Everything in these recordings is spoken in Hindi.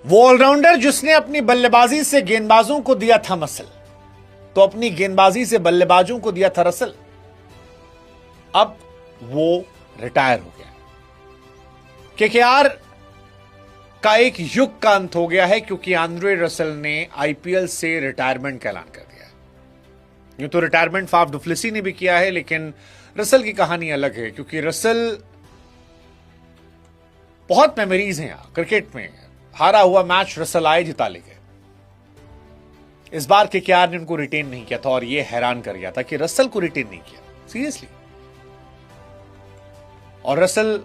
वो ऑलराउंडर जिसने अपनी बल्लेबाजी से गेंदबाजों को दिया था मसल, तो अपनी गेंदबाजी से बल्लेबाजों को दिया था रसल। अब वो रिटायर हो गया। केकेआर का एक युग का अंत हो गया है क्योंकि आंद्रे रसल ने आईपीएल से रिटायरमेंट का ऐलान कर दिया। यूं तो रिटायरमेंट फाफ डुप्लेसी ने भी किया है, लेकिन रसल की कहानी अलग है क्योंकि रसल बहुत मेमोरीज हैं क्रिकेट में। हारा हुआ मैच रसल आए, जिता ले गए। इस बार केकेआर ने उनको रिटेन नहीं किया था और यह हैरान कर गया था कि रसल को रिटेन नहीं किया, सीरियसली। और रसल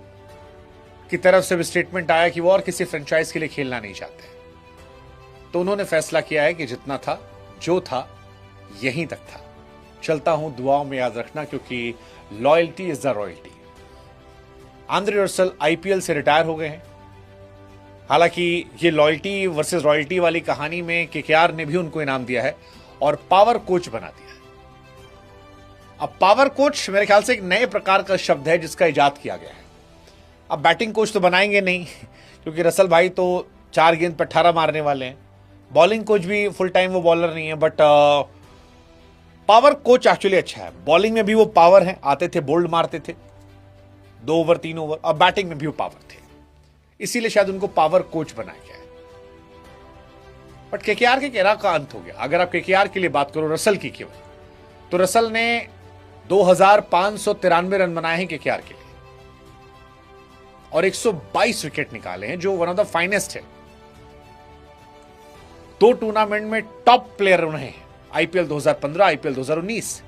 की तरफ से भी स्टेटमेंट आया कि वो और किसी फ्रेंचाइज के लिए खेलना नहीं चाहते। तो उन्होंने फैसला किया है कि जितना था, जो था, यहीं तक था। चलता हूं, दुआओं में याद रखना, क्योंकि loyalty is the royalty. Andre Russell IPL से रिटायर हो गए हैं। हालांकि ये लॉयल्टी वर्सेस रॉयल्टी वाली कहानी में केकेआर ने भी उनको इनाम दिया है और पावर कोच बना दिया है। अब पावर कोच मेरे ख्याल से एक नए प्रकार का शब्द है जिसका इजाद किया गया है। अब बैटिंग कोच तो बनाएंगे नहीं क्योंकि रसल भाई तो 4 गेंद पर 18 मारने वाले हैं। बॉलिंग कोच भी फुल टाइम वो बॉलर नहीं है, बट पावर कोच एक्चुअली अच्छा है। बॉलिंग में भी वो पावर है, आते थे बोल्ड मारते थे 2 ओवर 3 ओवर, और बैटिंग में भी वो पावर थे, इसीलिए शायद उनको पावर कोच बनाया गया है। बट केकेआर के एरा का अंत हो गया। अगर आप केकेआर के लिए बात करो, रसल की केवल, तो रसल ने 2593 रन बनाए हैं केकेआर के लिए और 122 विकेट निकाले हैं, जो वन ऑफ द फाइनेस्ट है। 2 टूर्नामेंट में टॉप प्लेयर उन्हें, IPL 2015, IPL 2019।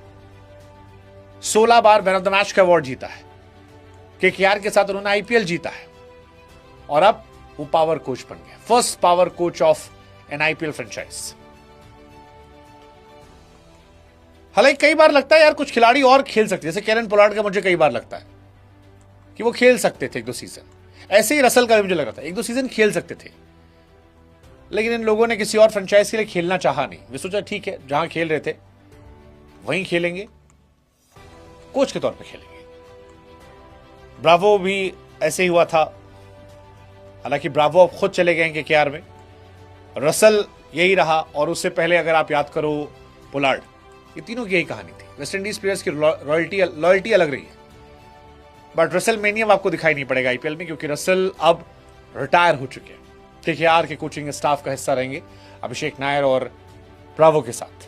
16 bar man of the match का अवार्ड जीता है। केकेआर के साथ उन्होंने आईपीएल जीता है और अब वो पावर कोच बन गया, first power coach of N IPL franchise. हालांकि कई बार लगता है यार कुछ खिलाड़ी और खेल सकते, जैसे केरन पोलार्ड का मुझे कई बार लगता है कि वो खेल सकते थे 1-2 सीजन। ऐसे ही रसल का भी मुझे लगा था 1-2 सीजन खेल सकते थे, लेकिन इन लोगों ने किसी और फ्रेंचाइज के लिए खेलना चाहा नहीं। वे सोचा ठीक है, जहां खेल रहे थे वहीं खेलेंगे, कोच के तौर पे खेलेंगे। ब्रावो भी ऐसे ही हुआ था। हालांकि ब्रावो अब खुद चले गए हैं केकेआर में। रसल यही रहा, और उससे पहले अगर आप याद करो पोलार्ड, ये तीनों की यही कहानी थी। वेस्ट इंडीज प्लेयर्स की लॉयल्टी अलग रही है, बट रसल मेनियम आपको दिखाई नहीं पड़ेगा आईपीएल में, क्योंकि रसल अब रिटायर हो चुके हैं। केकेआर के कोचिंग स्टाफ का हिस्सा रहेंगे अभिषेक नायर और ब्रावो के साथ।